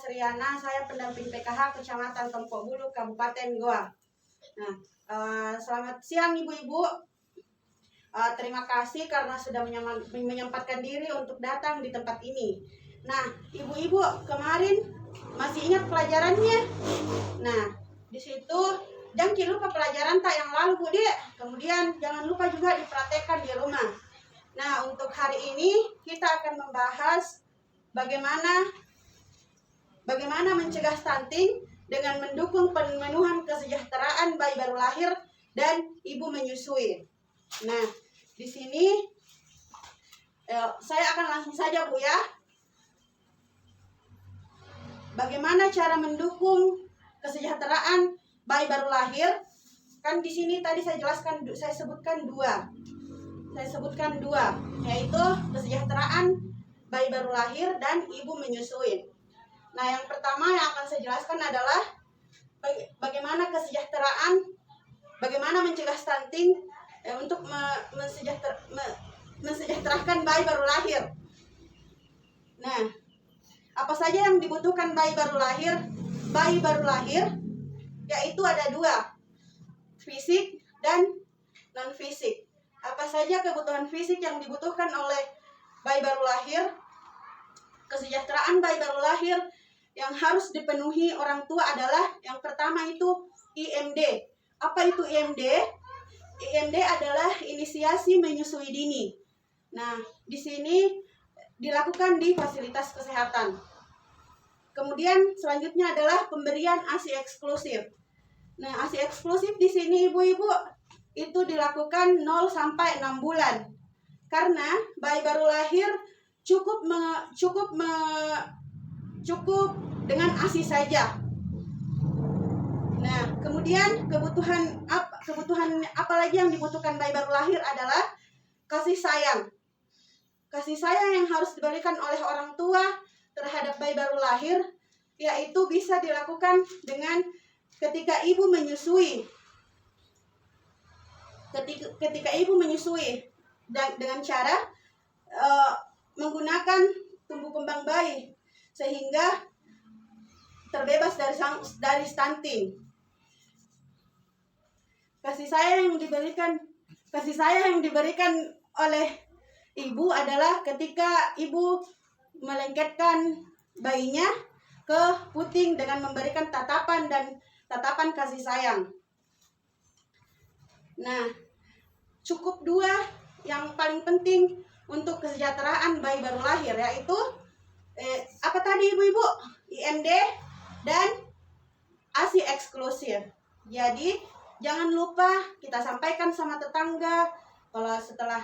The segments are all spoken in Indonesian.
Sriana, saya pendamping PKH Kecamatan Tompok Bulu, Kabupaten Goa. Nah, selamat siang ibu-ibu. Terima kasih karena sudah menyempatkan diri untuk datang di tempat ini. Nah, ibu-ibu kemarin masih ingat pelajarannya? Nah, di situ jangan lupa pelajaran tak yang lalu, Bu Dek. Kemudian jangan lupa juga dipraktekkan di rumah. Nah, untuk hari ini kita akan membahas bagaimana mencegah stunting dengan mendukung pemenuhan kesejahteraan bayi baru lahir dan ibu menyusui. Nah, di sini saya akan langsung saja, Bu ya. Bagaimana cara mendukung kesejahteraan bayi baru lahir? Kan di sini tadi saya sebutkan dua, yaitu kesejahteraan bayi baru lahir dan ibu menyusui. Nah, yang pertama yang akan saya jelaskan adalah bagaimana mencegah stunting untuk mensejahterakan bayi baru lahir. Nah, apa saja yang dibutuhkan bayi baru lahir? Bayi baru lahir yaitu ada dua, fisik dan non fisik. Apa saja kebutuhan fisik yang dibutuhkan oleh bayi baru lahir? Kesejahteraan bayi baru lahir yang harus dipenuhi orang tua adalah yang pertama itu IMD. Apa itu IMD? IMD adalah inisiasi menyusui dini. Nah, di sini dilakukan di fasilitas kesehatan. Kemudian selanjutnya adalah pemberian ASI eksklusif. Nah, ASI eksklusif di sini ibu-ibu itu dilakukan 0 sampai 6 bulan. Karena bayi baru lahir cukup dengan ASI saja. Nah, kemudian kebutuhan apa lagi yang dibutuhkan bayi baru lahir adalah kasih sayang. Kasih sayang yang harus diberikan oleh orang tua terhadap bayi baru lahir, yaitu bisa dilakukan dengan ketika ibu menyusui. Ketika ibu menyusui dengan cara menggunakan tumbuh kembang bayi sehingga terbebas dari stunting. Kasih sayang yang diberikan oleh ibu adalah ketika ibu melengketkan bayinya ke puting dengan memberikan tatapan kasih sayang. Nah, cukup dua yang paling penting untuk kesejahteraan bayi baru lahir, yaitu apa tadi ibu-ibu? IMD dan ASI eksklusif. Jadi jangan lupa kita sampaikan sama tetangga. Kalau setelah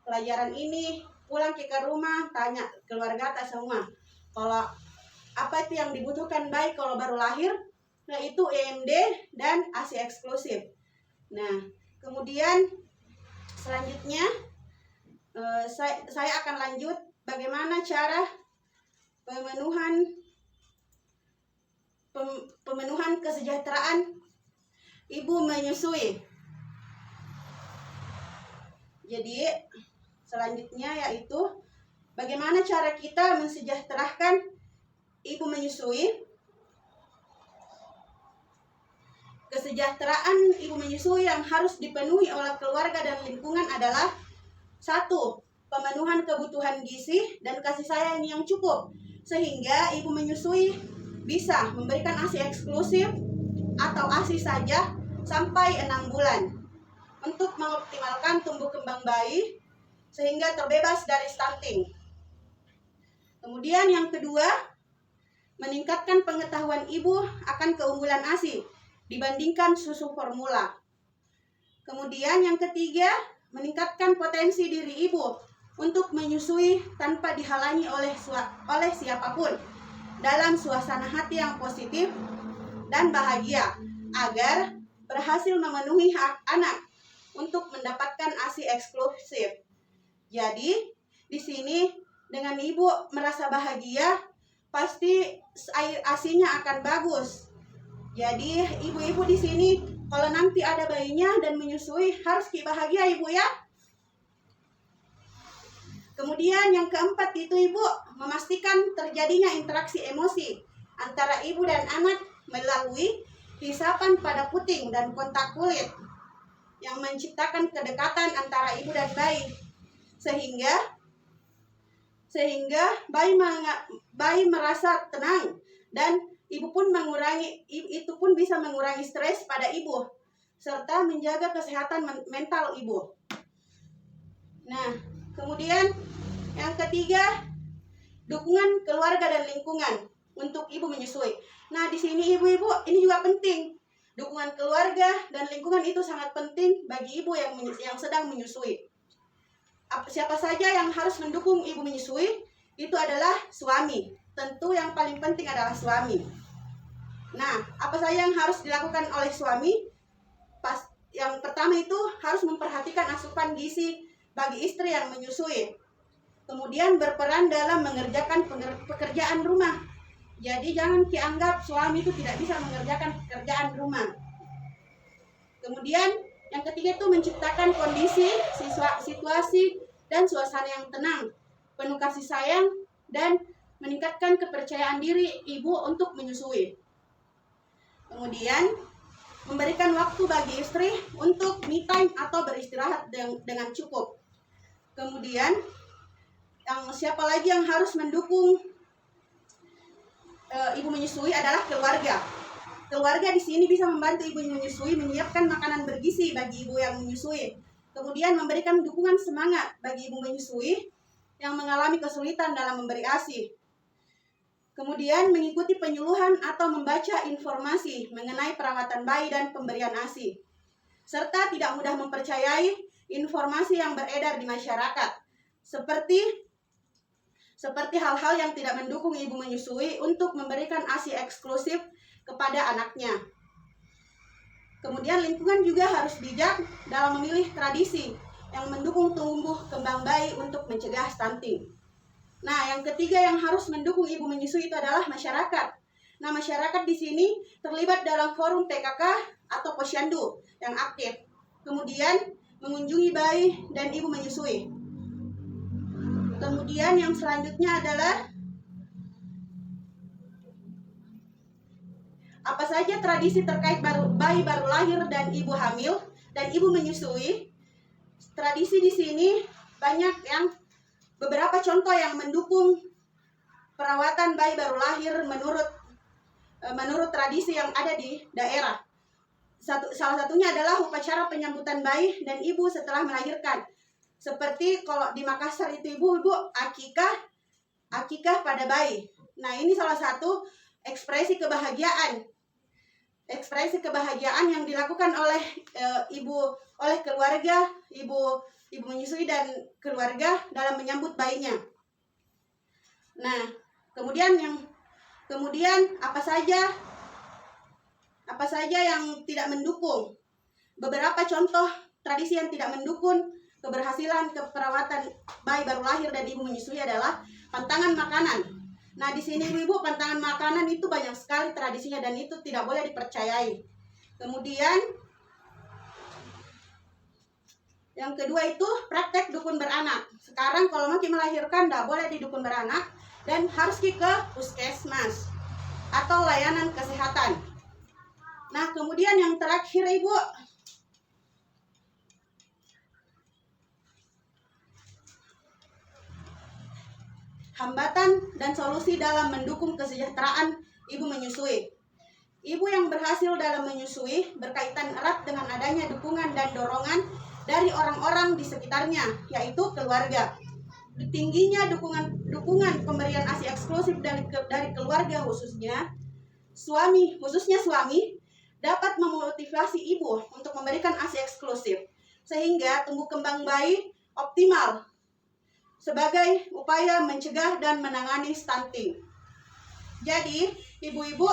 pelajaran ini pulang ke rumah, tanya keluarga tak semua. Kalau apa itu yang dibutuhkan bayi kalau baru lahir, yaitu IMD dan ASI eksklusif. Nah, kemudian selanjutnya saya akan lanjut bagaimana cara pemenuhan kesejahteraan ibu menyusui. Jadi selanjutnya yaitu bagaimana cara kita mensejahterakan ibu menyusui. Kesejahteraan ibu menyusui yang harus dipenuhi oleh keluarga dan lingkungan adalah 1. Pemenuhan kebutuhan gizi dan kasih sayang yang cukup sehingga ibu menyusui bisa memberikan ASI eksklusif atau ASI saja sampai 6 bulan untuk mengoptimalkan tumbuh kembang bayi sehingga terbebas dari stunting. Kemudian yang kedua, meningkatkan pengetahuan ibu akan keunggulan ASI dibandingkan susu formula. Kemudian yang ketiga, meningkatkan potensi diri ibu untuk menyusui tanpa dihalangi oleh siapapun dalam suasana hati yang positif dan bahagia agar berhasil memenuhi hak anak untuk mendapatkan ASI eksklusif. Jadi di sini dengan ibu merasa bahagia, pasti air ASInya akan bagus. Jadi ibu-ibu di sini kalau nanti ada bayinya dan menyusui harus bahagia ibu ya. Kemudian yang keempat itu ibu memastikan terjadinya interaksi emosi antara ibu dan anak melalui hisapan pada puting dan kontak kulit yang menciptakan kedekatan antara ibu dan bayi, sehingga bayi merasa tenang, dan itu pun bisa mengurangi stres pada ibu serta menjaga kesehatan mental ibu. Nah, kemudian yang ketiga, dukungan keluarga dan lingkungan untuk ibu menyusui. Nah, di sini ibu-ibu ini juga penting. Dukungan keluarga dan lingkungan itu sangat penting bagi ibu yang sedang menyusui. Siapa saja yang harus mendukung ibu menyusui? Itu adalah suami. Tentu yang paling penting adalah suami. Nah, apa saja yang harus dilakukan oleh suami? Yang pertama itu harus memperhatikan asupan gizi bagi istri yang menyusui. Kemudian berperan dalam mengerjakan pekerjaan rumah. Jadi jangan dianggap suami itu tidak bisa mengerjakan pekerjaan rumah. Kemudian yang ketiga itu menciptakan kondisi, situasi, dan suasana yang tenang, penuh kasih sayang, dan meningkatkan kepercayaan diri ibu untuk menyusui. Kemudian memberikan waktu bagi istri untuk me time atau beristirahat dengan cukup. Kemudian siapa lagi yang harus mendukung ibu menyusui adalah keluarga. Keluarga di sini bisa membantu ibu menyusui menyiapkan makanan bergizi bagi ibu yang menyusui. Kemudian memberikan dukungan semangat bagi ibu menyusui yang mengalami kesulitan dalam memberi ASI. Kemudian mengikuti penyuluhan atau membaca informasi mengenai perawatan bayi dan pemberian ASI. Serta tidak mudah mempercayai informasi yang beredar di masyarakat. Seperti hal-hal yang tidak mendukung ibu menyusui untuk memberikan ASI eksklusif kepada anaknya. Kemudian lingkungan juga harus bijak dalam memilih tradisi yang mendukung tumbuh kembang bayi untuk mencegah stunting. Nah, yang ketiga yang harus mendukung ibu menyusui itu adalah masyarakat. Nah, masyarakat di sini terlibat dalam forum PKK atau posyandu yang aktif. Kemudian mengunjungi bayi dan ibu menyusui. Kemudian yang selanjutnya adalah apa saja tradisi terkait bayi baru lahir dan ibu hamil dan ibu menyusui. Tradisi di sini banyak yang beberapa contoh yang mendukung perawatan bayi baru lahir menurut tradisi yang ada di daerah. Salah satunya adalah upacara penyambutan bayi dan ibu setelah melahirkan. Seperti kalau di Makassar itu ibu akikah pada bayi. Nah, ini salah satu ekspresi kebahagiaan yang dilakukan oleh keluarga ibu menyusui dan keluarga dalam menyambut bayinya. Nah, kemudian apa saja yang tidak mendukung? Beberapa contoh tradisi yang tidak mendukung keberhasilan keperawatan bayi baru lahir dan ibu menyusui adalah pantangan makanan. Nah, di sini ibu pantangan makanan itu banyak sekali tradisinya dan itu tidak boleh dipercayai. Kemudian yang kedua itu praktek dukun beranak. Sekarang kalau mau melahirkan tidak boleh di dukun beranak dan harus ke puskesmas atau layanan kesehatan. Nah, kemudian yang terakhir ibu, hambatan dan solusi dalam mendukung kesejahteraan ibu menyusui. Ibu yang berhasil dalam menyusui berkaitan erat dengan adanya dukungan dan dorongan dari orang-orang di sekitarnya, yaitu keluarga. Tingginya dukungan pemberian ASI eksklusif dari keluarga khususnya suami dapat memotivasi ibu untuk memberikan ASI eksklusif sehingga tumbuh kembang bayi optimal sebagai upaya mencegah dan menangani stunting. Jadi, ibu-ibu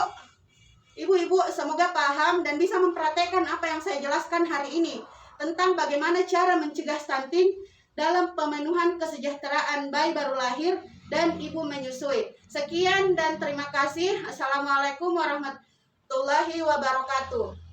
semoga paham dan bisa mempraktekkan apa yang saya jelaskan hari ini tentang bagaimana cara mencegah stunting dalam pemenuhan kesejahteraan bayi baru lahir dan ibu menyusui. Sekian dan terima kasih. Assalamualaikum warahmatullahi wabarakatuh.